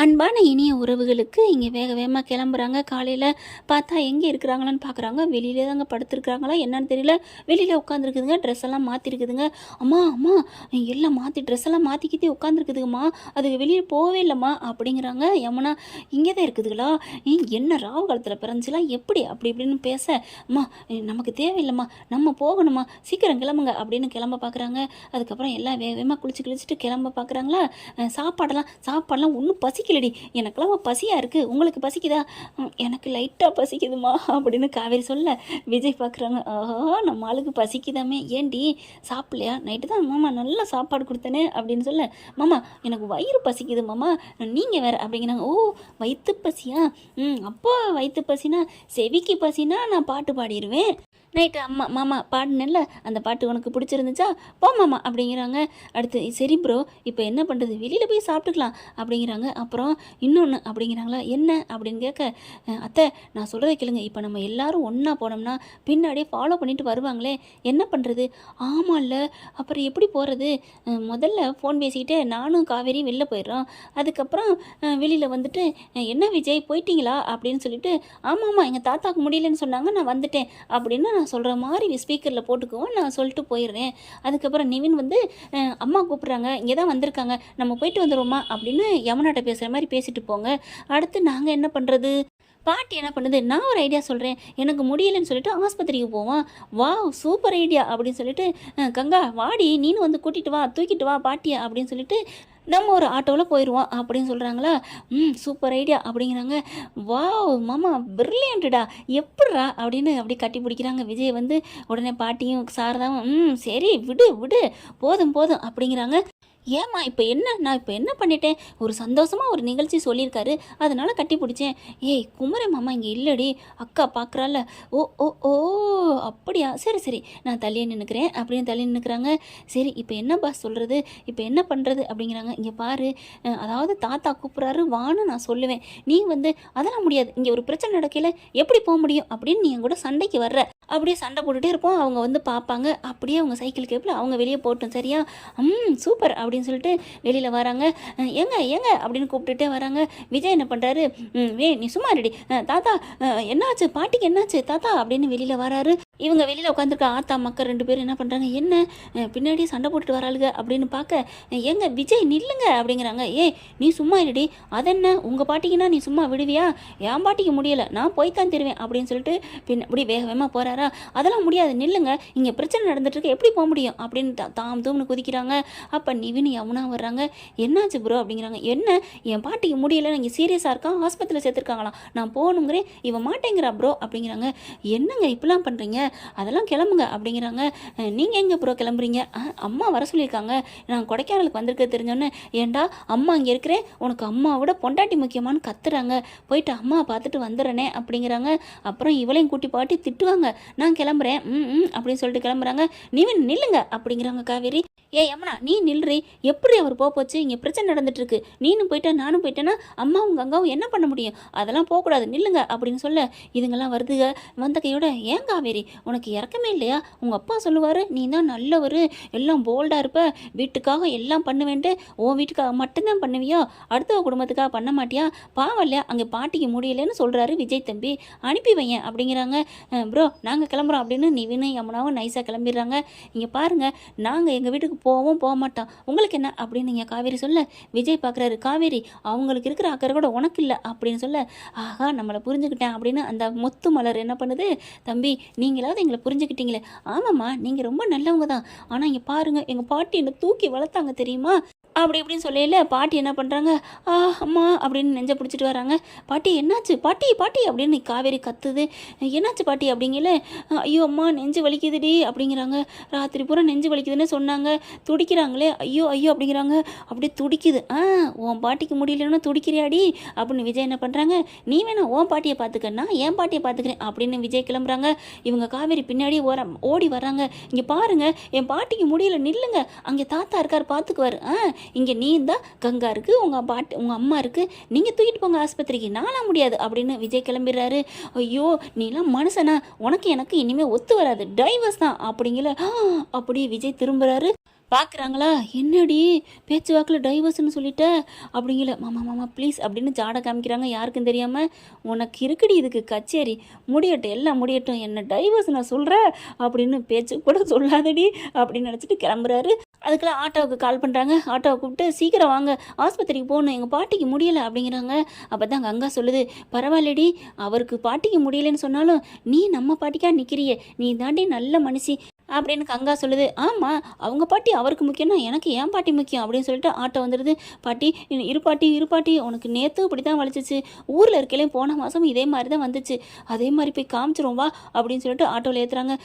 அன்பான இனிய உறவுகளுக்கு இங்கே வேக வேகமாக கிளம்புறாங்க. காலையில் பார்த்தா எங்கே இருக்கிறாங்களான்னு பார்க்குறாங்க. வெளியிலே தாங்க படுத்துருக்குறாங்களா என்னன்னு தெரியல. வெளியில் உட்காந்துருக்குதுங்க. ட்ரெஸ் எல்லாம் மாற்றிருக்குதுங்க. அம்மா அம்மா எல்லாம் மாற்றி ட்ரெஸ் எல்லாம் மாற்றிக்கிட்டே உட்காந்துருக்குதுங்கம்மா, அதுக்கு வெளியே போகவே இல்லைம்மா அப்படிங்கிறாங்க. யமுனா இங்கே தான் இருக்குதுங்களா, என்ன ராவு காலத்தில் பிறந்துச்சுலாம் எப்படி அப்படி இப்படின்னு பேச, அம்மா நமக்கு தேவையில்லைம்மா, நம்ம போகணுமா, சீக்கிரம் கிளம்புங்க அப்படின்னு கிளம்ப பார்க்குறாங்க. அதுக்கப்புறம் எல்லாம் வேக வேகமாக குளிச்சுட்டு கிளம்ப பார்க்குறாங்களா. சாப்பாடெல்லாம் ஒன்றும் பசிக்கலடி, எனக்கெல்லாம் பசியாக இருக்குது, உங்களுக்கு பசிக்குதா? எனக்கு லைட்டாக பசிக்குதுமா அப்படின்னு காவேரி சொல்ல விஜய் பார்க்குறாங்க. ஆஹா, நம்ம ஆளுக்கு பசிக்குதாமே, ஏண்டி சாப்பிட்லையா? நைட்டு தான் மாமா நல்லா சாப்பாடு கொடுத்தேனே அப்படின்னு சொல்ல, மாமா எனக்கு வயிறு பசிக்குது மாமா, நீங்கள் வேறு அப்படிங்கிறாங்க. ஓ, வயிற்று பசியா? அப்போ வயிற்று பசினா செவிக்கு பசினா நான் பாட்டு பாடிடுவேன். நைட்டு மாமா பாடினல்ல, அந்த பாட்டு உனக்கு பிடிச்சிருந்துச்சா, போ மாமா அப்படிங்கிறாங்க. அடுத்து சரி ப்ரோ, இப்போ என்ன பண்ணுறது, வெளியில் போய் சாப்பிட்டுக்கலாம் அப்படிங்கிறாங்க. அப்புறம் இன்னொன்று அப்படிங்கிறாங்களா, என்ன அப்படின்னு கேட்க, அத்தை நான் சொல்கிறத கேளுங்க, இப்போ நம்ம எல்லோரும் ஒன்றா போனோம்னா பின்னாடியே ஃபாலோ பண்ணிட்டு வருவாங்களே, என்ன பண்ணுறது? ஆமாம்ல, அப்புறம் எப்படி போகிறது? முதல்ல ஃபோன் பேசிக்கிட்டே நானும் காவேரி வெளில போயிடுறோம். அதுக்கப்புறம் வெளியில் வந்துட்டு, என்ன விஜய் போயிட்டீங்களா அப்படின்னு சொல்லிட்டு, ஆமாம்மா எங்கள் தாத்தாவுக்கு முடியலன்னு சொன்னாங்க, நான் வந்துட்டேன் அப்படின்னு நான் சொல்கிற மாதிரி ஸ்பீக்கரில் போட்டுக்குவோம், நான் சொல்லிட்டு போயிடுறேன். அதுக்கப்புறம் நிவின் வந்து, அம்மா கூப்பிட்றாங்க, இங்கே தான் வந்திருக்காங்க, நம்ம போயிட்டு வந்துடுவோமா அப்படின்னு யமுனாட்ட பேசுகிற மாதிரி பேசிட்டு போங்க. அடுத்து நாங்கள் என்ன பண்ணுறது? பாட்டி என்ன பண்ணுது, நான் ஒரு ஐடியா சொல்கிறேன், எனக்கு முடியலைன்னு சொல்லிட்டு ஆஸ்பத்திரிக்கு போவோம். வா சூப்பர் ஐடியா அப்படின்னு சொல்லிட்டு, கங்கா வாடி நீனும் வந்து கூட்டிகிட்டு வா, தூக்கிட்டு வா பாட்டியா அப்படின்னு சொல்லிட்டு நம்ம ஒரு ஆட்டோவில் போயிடுவோம் அப்படின்னு சொல்கிறாங்களா. சூப்பர் ஐடியா அப்படிங்கிறாங்க. வாவ் மாமா பிரில்லியன்ட்டுடா, எப்படிரா அப்படின்னு அப்படி கட்டி பிடிக்கிறாங்க. விஜய் வந்து உடனே பாட்டியும் சாரதாவும் சரி விடு விடு, போதும் போதும் அப்படிங்கிறாங்க. ஏம்மா இப்போ என்ன, நான் இப்போ என்ன பண்ணிட்டேன், ஒரு சந்தோஷமாக ஒரு நிகழ்ச்சி சொல்லியிருக்காரு, அதனால் கட்டி பிடிச்சேன். ஏய் குமரே மாமா இங்கே இல்லடி, அக்கா பார்க்குறால. ஓ ஓ ஓ அப்படியா, சரி சரி நான் தள்ளியே நின்றுக்கிறேன் அப்படின்னு தள்ளி நின்றுக்கிறாங்க. சரி இப்போ என்னப்பா சொல்கிறது, இப்போ என்ன பண்ணுறது அப்படிங்கிறாங்க. இங்கே பாரு, அதாவது தாத்தா கூப்பிட்றாரு வான்னு நான் சொல்லுவேன், நீ வந்து அதெல்லாம் முடியாது, இங்கே ஒரு பிரச்சனை நடக்கல எப்படி போக முடியும் அப்படின்னு நீ என் கூட சண்டைக்கு வர்ற. அப்படியே சண்டை போட்டுகிட்டே இருப்போம், அவங்க வந்து பார்ப்பாங்க, அப்படியே அவங்க சைக்கிள் கேப்பில் அவங்க வெளியே போட்டோம் சரியா, சூப்பர் அப்படின்னு சொல்லிட்டு வெளியில் வராங்க. ஏங்க ஏங்க அப்படின்னு கூப்பிட்டுட்டே வராங்க. விஜய் என்ன பண்ணுறாரு, நீ சும்மா ரெடி தாத்தா, என்னாச்சு பாட்டிக்கு என்னாச்சு தாத்தா அப்படின்னு வெளியில் வராரு. இவங்க வெளியில் உட்காந்துருக்க ஆத்தா மக்கள் 2 பேரும் என்ன பண்ணுறாங்க, என்ன பின்னாடியே சண்டை போட்டுட்டு வராளுங்க அப்படின்னு பார்க்க, ஏங்க விஜய் நில்லுங்க அப்படிங்கிறாங்க. நீ சும்மா இருடி, அதென்ன உங்கள் பாட்டிக்குன்னா நீ சும்மா விடுவியா, என் பாட்டிக்கு முடியலை நான் போய்த்தான் தருவேன் அப்படின்னு சொல்லிட்டு இப்படி வேக வேகமாக போகிறாரா. அதெல்லாம் முடியாது நில்லுங்க, இங்கே பிரச்சனை நடந்துட்டுருக்கு எப்படி போக முடியும் அப்படின்னு தாம் தூம்னு குதிக்கிறாங்க. அப்போ நிவின் யமுனா வர்றாங்க. என்னாச்சு ப்ரோ அப்படிங்கிறாங்க. என்ன என் பாட்டிக்கு முடியலை, இங்கே சீரியஸாக இருக்கான், ஹாஸ்பிட்டலில் சேர்த்துருக்காங்களாம், நான் போகணுங்கிறேன், இவன் மாட்டேங்கிறா ப்ரோ அப்படிங்கிறாங்க. என்னங்க இப்படிலாம் பண்ணுறீங்க, அதெல்லாம் கிளம்புங்க அப்படிங்கிறாங்க. நீங்கள் எங்கே ப்ரோ கிளம்புறீங்க, அம்மா வர சொல்லியிருக்காங்க, நான் கொடைக்கானலுக்கு வந்திருக்க தெரிஞ்சோன்னே, ஏண்டா அம்மா இங்கே இருக்கிறேன், உனக்கு அம்மாவோட பொண்டாட்டி முக்கியமானு கத்துறாங்க, போயிட்டு அம்மா பார்த்துட்டு வந்துடுறேனே அப்படிங்கிறாங்க. அப்புறம் இவளையும் கூட்டி பாட்டி திட்டுவாங்க, நான் கிளம்புறேன் அப்படின்னு சொல்லிட்டு கிளம்புறாங்க. நிவின் நில்லுங்க அப்படிங்கிறாங்க காவேரி. யமுனா நீ நில்றி, எப்படி அவர் போச்சு, இங்கே பிரச்சனை நடந்துட்டு இருக்கு, நீனும் போயிட்டா நானும் போயிட்டேன்னா அம்மாவும் கங்காவும் என்ன பண்ண முடியும், அதெல்லாம் போகக்கூடாது நில்லுங்க அப்படின்னு சொல்ல, இதுங்கெல்லாம் வருதுங்க. வந்த கையோட, ஏன் காவேரி உனக்கு இறக்கமே இல்லையா, உங்கள் அப்பா சொல்லுவார் நீ தான் நல்லவர், எல்லாம் போல்டாக இருப்ப, வீட்டுக்காக எல்லாம் பண்ணுவேன்ட்டு உன் வீட்டுக்காக மட்டும்தான் பண்ணுவியோ, அடுத்த குடும்பத்துக்காக பண்ண மாட்டியா, பாவம் இல்லையா, அங்கே பாட்டிக்கு முடியலைன்னு சொல்கிறாரு விஜய் தம்பி, அனுப்பி வையன் அப்படிங்கிறாங்க. ப்ரோ நாங்கள் கிளம்புறோம் அப்படின்னு நிவின் யமுனாவும் நைஸாக கிளம்பிடுறாங்க. இங்கே பாருங்கள், நாங்கள் எங்கள் வீட்டுக்கு போக மாட்டோம், உங்களுக்கு என்ன அப்படின்னு நீங்கள் காவேரி சொல்ல, விஜய் பார்க்குறாரு. காவேரி அவங்களுக்கு இருக்கிற அக்கறை கூட உனக்கு இல்லை அப்படின்னு சொல்ல, ஆஹா நம்மளை புரிஞ்சுக்கிட்டேன் அப்படின்னு அந்த முத்து மலர் என்ன பண்ணுது, தம்பி நீங்களாவது எங்களை புரிஞ்சுக்கிட்டீங்களே, ஆமாம்மா நீங்கள் ரொம்ப நல்லவங்க தான், ஆனால் இங்கே பாருங்கள் எங்கள் பாட்டி என்னை தூக்கி வளர்த்தாங்க தெரியுமா அப்படி இப்படின்னு சொல்லையில பாட்டி என்ன பண்ணுறாங்க, அம்மா அப்படின்னு நெஞ்சை பிடிச்சிட்டு வராங்க. பாட்டி என்னாச்சு பாட்டி பாட்டி அப்படின்னு காவேரி கத்துது. என்னாச்சு பாட்டி அப்படிங்கல, ஐயோ அம்மா நெஞ்சு வலிக்குதுடி அப்படிங்கிறாங்க. ராத்திரி பூரா நெஞ்சு வலிக்குதுன்னு சொன்னாங்க, துடிக்கிறாங்களே, ஐயோ ஐயோ அப்படிங்கிறாங்க. அப்படியே துடிக்குது. உன் பாட்டிக்கு முடியலன்னு துடிக்கிறியாடி அப்படின்னு விஜய் என்ன பண்ணுறாங்க, நீ வேணா உன் பாட்டியை பார்த்துக்க, நான் என் பாட்டியை பார்த்துக்கிறேன் அப்படின்னு விஜய் கிளம்புறாங்க. இவங்க காவேரி பின்னாடியே ஓடி வர்றாங்க. இங்கே பாருங்க என் பாட்டிக்கு முடியல நில்லுங்க, அங்கே தாத்தா இருக்கார் பார்த்துக்குவார், இங்கே நீ தான் கங்கா இருக்குது, உங்கள் அம்மா இருக்குது, நீங்கள் தூக்கிட்டு போங்க ஆஸ்பத்திரிக்கு, நானாக முடியாது அப்படின்னு விஜய் கிளம்பிடுறாரு. ஐயோ நீலாம் மனுஷனா, உனக்கு எனக்கு இனிமேல் ஒத்து வராது, டைவர்ஸ் தான் அப்படிங்கிற அப்படி விஜய் திரும்புகிறாரு. பார்க்குறாங்களா, என்னடி பேச்சு வாக்கில் டைவர்ஸ்ன்னு சொல்லிட்ட அப்படிங்கல. மாமா மாமா ப்ளீஸ் அப்படின்னு ஜாடை காமிக்கிறாங்க யாருக்கும் தெரியாமல். உனக்கு இருக்குடி இதுக்கு கச்சேரி, முடியட்டும் எல்லாம் முடியட்டும், என்ன டைவர்ஸ் நான் சொல்கிறேன் அப்படின்னு பேச்சு கூட சொல்லாதடி அப்படின்னு நினச்சிட்டு கிளம்புறாரு. அதுக்கெல்லாம் ஆட்டோவுக்கு கால் பண்ணுறாங்க. ஆட்டோவை கூப்பிட்டு சீக்கிரம் வாங்க, ஆஸ்பத்திரிக்கு போகணும், எங்கள் பாட்டிக்கு முடியலை அப்படிங்கிறாங்க. அப்போ தான் கங்கா சொல்லுது, பரவாயில்லடி, அவருக்கு பாட்டிக்கு முடியலைன்னு சொன்னாலும் நீ நம்ம பாட்டிக்காக நிற்கிறியே, நீ தாண்டி நல்ல மனுஷி அப்படின்னு கங்கா சொல்லுது. ஆமாம், அவங்க பாட்டி அவருக்கு முக்கியம்னா எனக்கு ஏன் பாட்டி முக்கியம் அப்படின்னு சொல்லிட்டு ஆட்டோ வந்துடுது. பாட்டி இரு பாட்டி உனக்கு நேற்று இப்படி தான் வலிச்சிச்சு, ஊரில் இருக்கையிலையும் போன மாதம் இதே மாதிரி தான் வந்துச்சு, அதே மாதிரி போய் காமிச்சிரும் வா அப்படின்னு சொல்லிட்டு ஆட்டோவில் ஏற்றுறாங்க.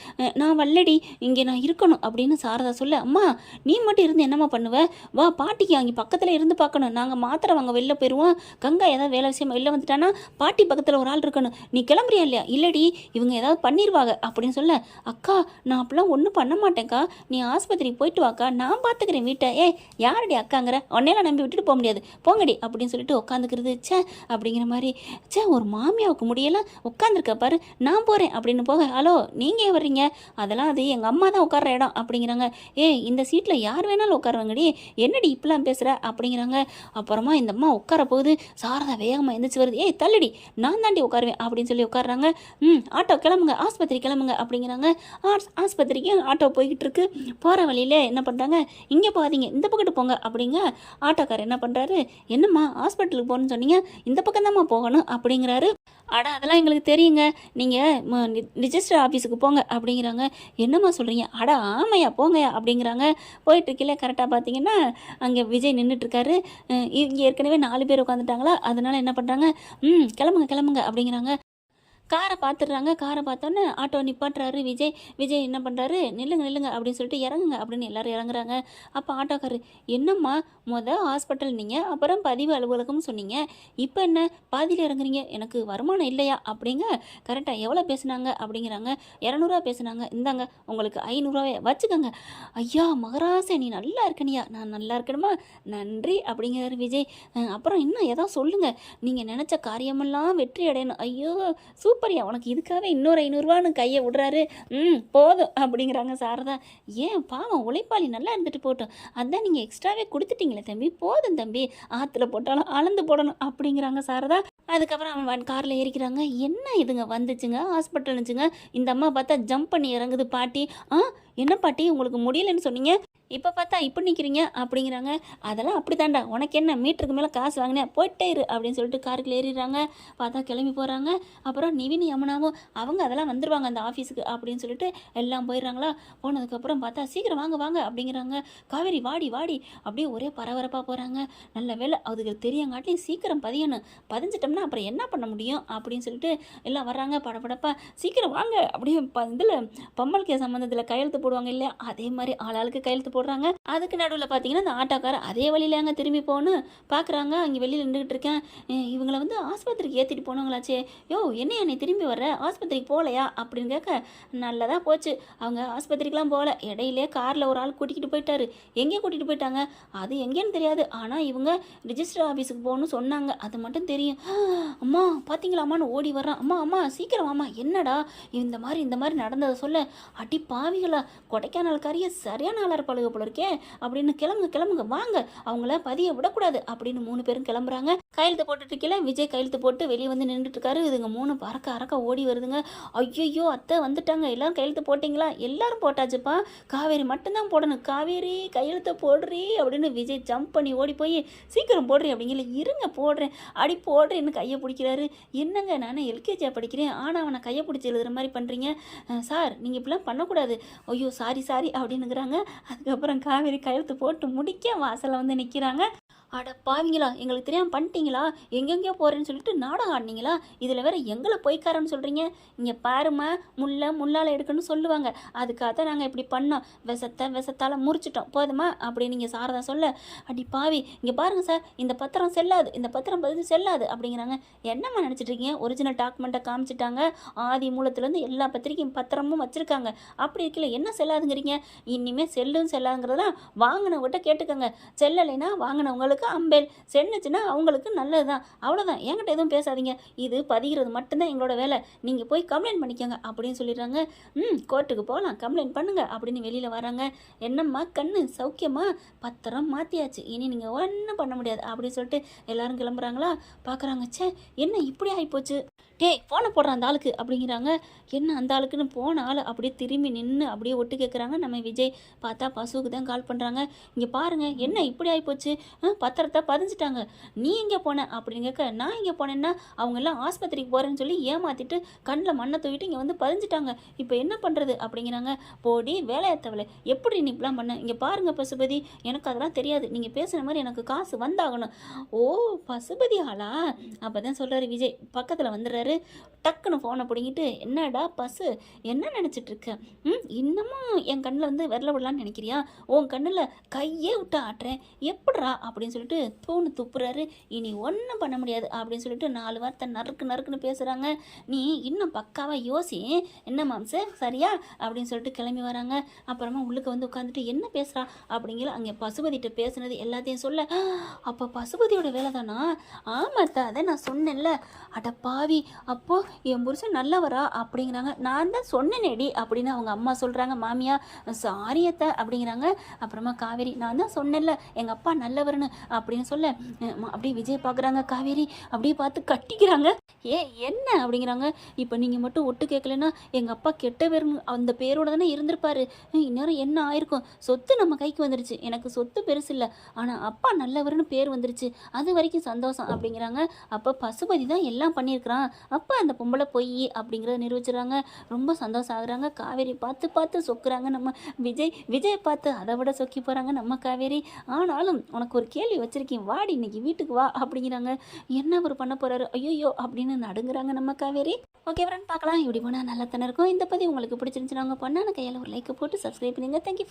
நான் வல்லடி, இங்கே நான் இருக்கணும் அப்படின்னு சாரதா சொல்ல, அம்மா நீ மட்டும் இருந்து என்னம்மா பண்ணுவேன், வா பாட்டிக்கு அங்கே பக்கத்தில் இருந்து பார்க்கணும், நாங்கள் மாத்திரை வாங்க வெளில போயிடுவோம், கங்கா ஏதாவது வேலை விஷயமா வெளில வந்துட்டானா பாட்டி பக்கத்தில் ஒரு ஆள் இருக்கணும், நீ கிளம்புறியா இல்லையா, இல்லடி இவங்க ஏதாவது பண்ணிடுவாங்க அப்படின்னு சொல்ல, அக்கா நான் அப்படிலாம் ஒன்றும் பண்ண மாட்டேங்க்கா, நீ ஆஸ்பத்திரிக்கு போயிட்டு வாக்கா, நான் பார்த்துக்கிறேன் வீட்டை, யாரடி அக்காங்கிற, உன்னையெல்லாம் நம்பி விட்டுட்டு போக முடியாது போங்கடி அப்படின்னு சொல்லிட்டு உட்காந்துக்கிறது. சே அப்படிங்கிற மாதிரி, சே ஒரு மாமியாவுக்கு முடியலாம் உட்காந்துருக்க பாரு, நான் போகிறேன் அப்படின்னு போக, ஹலோ நீங்கள் ஏன் வர்றீங்க, அதெல்லாம் அது எங்கள் அம்மா தான் உட்கார்ற இடம் அப்படிங்கிறாங்க. இந்த சீட்டில் யார் வேணாலும் உட்காருவாங்கடி, என்னடி இப்பெல்லாம் பேசுகிற அப்படிங்கிறாங்க. அப்புறமா இந்த அம்மா உட்கார போகுது. சாரதா வேகமாக எழுந்திரிச்சு வருது. தள்ளுடி நான் தாண்டி உட்காருவேன் அப்படின்னு சொல்லி உட்காடுறாங்க. ஆட்டோ கிளம்புங்க, ஆஸ்பத்திரி கிளம்புங்க அப்படிங்கிறாங்க. ஆஸ்பத்திரிக்கு ஆட்டோ போய்கிட்டு இருக்கு. போகிற வழியில் என்ன பண்ணுறாங்க, இங்கே போகாதீங்க இந்த பக்கத்து போங்க அப்படிங்க. ஆட்டோக்காரர் என்ன பண்ணுறாரு, என்னம்மா ஹாஸ்பிட்டலுக்கு போகணுன்னு சொன்னீங்க, இந்த பக்கம் தான்மா போகணும் அப்படிங்கிறாரு. அட அதெல்லாம் எங்களுக்கு தெரியுங்க, நீங்கள் ரிஜிஸ்டர் ஆஃபீஸுக்கு போங்க அப்படிங்கிறாங்க. என்னம்மா சொல்கிறீங்க, அட ஆமையா போங்கயா அப்படிங்கிறாங்க. போயிட்டுருக்கல கரெக்டாக பார்த்தீங்கன்னா அங்கே விஜய் நின்றுட்டுருக்காரு. இங்கே ஏற்கனவே 4 பேர் உட்காந்துட்டாங்களா, அதனால என்ன பண்ணுறாங்க, கிளம்புங்க கிளம்புங்க அப்படிங்கிறாங்க. காரை பார்த்துடுறாங்க. காரை பார்த்தோன்னே ஆட்டோ நிப்பாட்டுறாரு விஜய். விஜய் என்ன பண்ணுறாரு, நில்லுங்க நில்லுங்க அப்படின்னு சொல்லிட்டு இறங்குங்க அப்படின்னு எல்லோரும் இறங்குறாங்க. அப்போ ஆட்டோக்காரரு, என்னம்மா ஹாஸ்பிட்டல் நீங்கள், அப்புறம் பதிவு அலுவலகம்னு சொன்னீங்க, இப்போ என்ன பாதியில் இறங்குறீங்க, எனக்கு வருமானம் இல்லையா அப்படிங்க. கரெக்டாக எவ்வளோ பேசுனாங்க அப்படிங்கிறாங்க. 200 பேசுனாங்க, இந்தாங்க உங்களுக்கு 500 வச்சுக்கோங்க. ஐயா மகராசே நீ நல்லா இருக்கனியா, நான் நல்லா இருக்கணுமா, நன்றி அப்படிங்கிறாரு விஜய். அப்புறம் இன்னும் ஏதோ சொல்லுங்கள், நீங்கள் நினச்ச காரியமெல்லாம் வெற்றி அடையணும். ஐயோ சூப்பர்யா, உனக்கு இதுக்காக இன்னொரு 500 கையை விடுறாரு. போதும் அப்படிங்கிறாங்க சாரதா. ஏன் பாவம் உழைப்பாளி நல்லா இருந்துட்டு போட்டோம், அதான் நீங்கள் எக்ஸ்ட்ராவே கொடுத்துட்டீங்களே தம்பி, போதும் தம்பி, ஆற்றுல போட்டாலும் அளந்து போடணும் அப்படிங்கிறாங்க சாரதா. அதுக்கப்புறம் அவன் காரில் ஏறிக்கிறாங்க. என்ன இதுங்க வந்துச்சுங்க ஹாஸ்பிட்டல்னுச்சுங்க. இந்த அம்மா பார்த்தா ஜம்ப் பண்ணி இறங்குது. பாட்டி என்ன பாட்டி உங்களுக்கு முடியலன்னு சொன்னீங்க, இப்போ பார்த்தா இப்போ நிற்கிறீங்க அப்படிங்கிறாங்க. அதெல்லாம் அப்படி தாண்டா, உனக்கு என்ன மீட்டருக்கு மேலே காசு வாங்கினேன், போயிட்டே இரு அப்படின்னு சொல்லிட்டு காருக்குள்ள ஏறிடுறாங்க. பார்த்தா கிளம்பி போகிறாங்க. அப்புறம் நிவின் யமுனாவும் அவங்க அதெல்லாம் வந்துடுவாங்க அந்த ஆஃபீஸுக்கு அப்படின்னு சொல்லிட்டு எல்லாம் போயிடுறாங்களா. போனதுக்கப்புறம் பார்த்தா சீக்கிரம் வாங்க வாங்க அப்படிங்கிறாங்க. காவேரி வாடி வாடி அப்படியே ஒரே பரபரப்பாக போகிறாங்க. நல்ல வேலை அதுக்கு தெரியங்காட்டியும் சீக்கிரம் பதியணும், பதிஞ்சிட்டோம்னா அப்புறம் என்ன பண்ண முடியும் அப்படின்னு சொல்லிட்டு எல்லாம் வர்றாங்க படப்படப்பா. சீக்கிரம் வாங்க அப்படியே இதில் பம்மல் கே சம்மந்தத்தில் கையெழுத்து போடுவாங்க இல்லையா, அதே மாதிரி ஆளாளுக்கு கையெழுத்து போடுறாங்க. அதுக்கு நடுவில் பார்த்தீங்கன்னா அந்த ஆட்டோக்காரர் அதே வழியில அங்கே திரும்பி போகணும் பார்க்குறாங்க. அங்கே வெளியில் நின்றுக்கிட்டு இருக்கேன். இவங்களை ஆஸ்பத்திரிக்கு ஏற்றிட்டு போனவங்களாச்சே, என்னையா நீ திரும்பி வர்ற, ஆஸ்பத்திரிக்கு போகலையா அப்படின்னு கேட்க, நல்லதாக போச்சு அவங்க ஆஸ்பத்திரிக்கெலாம் போகல, இடையிலே காரில் ஒரு ஆள் கூட்டிகிட்டு போயிட்டாரு. எங்கே கூட்டிகிட்டு போயிட்டாங்க அது எங்கேன்னு தெரியாது, ஆனால் இவங்க ரிஜிஸ்டர் ஆஃபீஸுக்கு போகணும்னு சொன்னாங்க, அது மட்டும் தெரியும். அம்மா பார்த்தீங்களாம்மான்னு ஓடி வர்றான். அம்மா அம்மா சீக்கிரம் அம்மா, என்னடா இந்த மாதிரி நடந்ததை சொல்ல, அடி பாவிகளா கொடைக்கானல் காரிய சரியான ஆளாக இருப்பாளுங்க போல இருக்கே அப்படின்னு, கிளம்புங்க வாங்க அவங்கள பதிய விடக்கூடாது அப்படின்னு 3 பேரும் கிளம்புறாங்க. கையெழுத்து போட்டுட்டு இருக்கல விஜய் கையெழுத்து போட்டு வெளியே வந்து நின்றுட்டு இருக்காரு. இதுங்க 3 அறக்க ஓடி வருதுங்க. ஐயோ அத்தை வந்துட்டாங்க, எல்லாரும் கையெழுத்து போட்டிங்களா, எல்லாரும் போட்டாச்சுப்பா, காவேரி மட்டும்தான் போடணும், காவேரி கையெழுத்தை போடுறி அப்படின்னு விஜய் ஜம்ப் பண்ணி ஓடி போய் சீக்கிரம் போடுறி அப்படிங்கல, இருங்க போடுறேன் அடி போடுறேன்னு கையை பிடிக்கிறாரு. என்னங்க நானே எல்கேஜியாக படிக்கிறேன், ஆனால் அவனை கையை பிடிச்சி எழுதுற மாதிரி பண்ணுறீங்க சார், நீங்கள் இப்படிலாம் பண்ணக்கூடாது, ஐயோ சாரி அப்படின்னுங்கிறாங்க. அதுக்கப்புறம் காவேரி கையெழுத்து போட்டு முடிக்க வாசலில் வந்து நிற்கிறாங்க. அட பாவீங்களா, எங்களுக்கு தெரியாமல் பண்ணிட்டீங்களா, எங்கெங்கேயோ போகிறேன்னு சொல்லிட்டு நாடகம் ஆடினீங்களா, இதில் வேற எங்களை போய்க்காரன்னு சொல்கிறீங்க, இங்கே பாருமா முள்ளால் எடுக்கணும்னு சொல்லுவாங்க, அதுக்காக தான் நாங்கள் இப்படி பண்ணோம், விஷத்தால் முறிச்சிட்டோம் போதுமா அப்படின்னு நீங்கள் சாரதா சொல்ல, அடி பாவி இங்கே பாருங்கள் சார், இந்த பத்திரம் செல்லாது, இந்த பத்திரம் பதிவு செல்லாது அப்படிங்கிறாங்க. என்னம்மா நினச்சிட்டு இருக்கீங்க, ஒரிஜினல் டாக்குமெண்ட்டை காமிச்சிட்டாங்க, ஆதி மூலத்துலேருந்து எல்லா பத்திரமும் வச்சுருக்காங்க, அப்படி இருக்கல என்ன செல்லாதுங்கிறீங்க, இனிமேல் செல்லும் செல்லாதுங்கிறதெல்லாம் வாங்கினவங்ககிட்ட கேட்டுக்கோங்க, செல்லலைன்னா வாங்கினவங்களுக்கு அம்பேல் சென்னுச்சுன்னா அவங்களுக்கு நல்லது தான், அவ்வளோதான், என்கிட்ட எதுவும் பேசாதீங்க, இது பதிகிறது மட்டும்தான் எங்களோட வேலை, நீங்கள் போய் கம்ப்ளைண்ட் பண்ணிக்கோங்க அப்படின்னு சொல்லிடுறாங்க. கோர்ட்டுக்கு போகலாம், கம்ப்ளைண்ட் பண்ணுங்க அப்படின்னு வெளியில் வராங்க. என்னம்மா கண்ணு சௌக்கியமா, பத்திரம் மாற்றியாச்சு, இனி நீங்கள் ஒன்றும் பண்ண முடியாது அப்படின்னு சொல்லிட்டு எல்லாரும் கிளம்புறாங்களா. பார்க்குறாங்க, ச்சே என்ன இப்படி ஆகிப்போச்சு, டேய் ஃபோனை போடுறான் அந்த ஆளுக்கு அப்படிங்கிறாங்க. என்ன அந்த ஆளுக்குன்னு போன ஆள் அப்படியே திரும்பி நின்று அப்படியே ஒட்டு கேட்குறாங்க. நம்ம விஜய் பார்த்தா பசுவுக்கு தான் கால் பண்ணுறாங்க. இங்கே பாருங்கள் என்ன இப்படி ஆகிப்போச்சு, பத்திரத்தை பதிஞ்சிட்டாங்க, நீ எங்கே போன அப்படின்னு கேட்க, நான் இங்கே போனேன்னா அவங்க எல்லாம் ஆஸ்பத்திரிக்கு போகிறேன்னு சொல்லி ஏமாற்றிட்டு கண்ணில் மண்ணை தூக்கிட்டு இங்கே வந்து பதிஞ்சிட்டாங்க, இப்போ என்ன பண்ணுறது அப்படிங்கிறாங்க. போடி வேலையாத்தவளை, எப்படி நீ இப்படிலாம் பண்ண, இங்கே பாருங்கள் பசுபதி, எனக்கு அதெல்லாம் தெரியாது, நீங்கள் பேசுகிற மாதிரி எனக்கு காசு வந்தாகணும். ஓ பசுபதி ஆளா, அப்போ தான் சொல்கிறாரு விஜய். பக்கத்தில் வந்துடுறாரு. டக்குன்னு ஃபோனை பிடிங்கிட்டு, என்னடா பசு என்ன நினச்சிட்டு இருக்க, இன்னமும் என் கண்ணில் வந்து விரல விடலான்னு நினைக்கிறியா, உன் கண்ணில் கையே விட்டு ஆட்டுறேன் எப்படிரா அப்படின்னு சொல்லிட்டு தூணு துப்புறாரு. இனி ஒன்றும் பண்ண முடியாது அப்படின்னு சொல்லிட்டு 4 வார்த்தை நறுக்குன்னு பேசுகிறாங்க. நீ இன்னும் பக்காவாக யோசி என்ன மாம்ச சரியா அப்படின்னு சொல்லிட்டு கிளம்பி வராங்க. அப்புறமா உள்ளுக்கு வந்து உட்காந்துட்டு என்ன பேசுகிறா அப்படிங்கிற அங்கே பசுபதிகிட்ட பேசுனது எல்லாத்தையும் சொல்ல, அப்போ பசுபதியோட வேலை தானா, ஆமாத்தா அதை நான் சொன்னேன்ல, அட பாவி, அப்போது என் புருஷன் நல்லவரா அப்படிங்கிறாங்க. நான் தான் சொன்னேனேடி அப்படின்னு அவங்க அம்மா சொல்கிறாங்க. மாமியா சாரி அத்தை அப்படிங்கிறாங்க. அப்புறமா காவேரி, நான் தான் சொன்னேன்ல எங்கள் அப்பா நல்லவர்னு அப்படின்னு சொல்ல, அப்படியே விஜய் பார்க்குறாங்க. காவேரி அப்படியே பார்த்து கட்டிக்கிறாங்க. என்ன அப்படிங்கிறாங்க. இப்போ நீங்கள் மட்டும் ஒட்டு கேட்கலன்னா எங்கள் அப்பா கெட்ட பேர் அந்த பேரோட தானே இருந்திருப்பாரு, இந்நேரம் என்ன ஆயிருக்கும், சொத்து நம்ம கைக்கு வந்துருச்சு, எனக்கு சொத்து பெருசு இல்லை ஆனால் அப்பா நல்லவர்னு பேர் வந்துருச்சு, அது வரைக்கும் சந்தோஷம் அப்படிங்கிறாங்க. அப்போ பசுபதி தான் எல்லாம் பண்ணியிருக்கிறான், அப்போ அந்த பொம்பளை பொய் அப்படிங்கிறத நிரூபிச்சிடறாங்க. ரொம்ப சந்தோஷம் ஆகுறாங்க. காவேரி பார்த்து சொக்குறாங்க நம்ம விஜய் பார்த்து அதை விட சொக்கி போகிறாங்க நம்ம காவேரி. ஆனாலும் உனக்கு ஒரு கேள்வி வச்சிருக்கேன், வாடி இன்னைக்கு வீட்டுக்கு வா அப்படிங்கிறாங்க. என்ன அவர் பண்ண போகிறாரு, ஐயோ அப்படின்னு நடுங்குறாங்க நம்ம காவேரி. ஓகே ஃப்ரெண்ட், பார்க்கலாம் இப்படி போனால் நல்லா தானே இருக்கும். இந்த பதிவு உங்களுக்கு பிடிச்சிருந்துச்சுன்னா உங்கள் பொண்ணான கையால் ஒரு லைக் போட்டு சப்ஸ்கிரைப் பண்ணுங்க. தேங்க்யூ.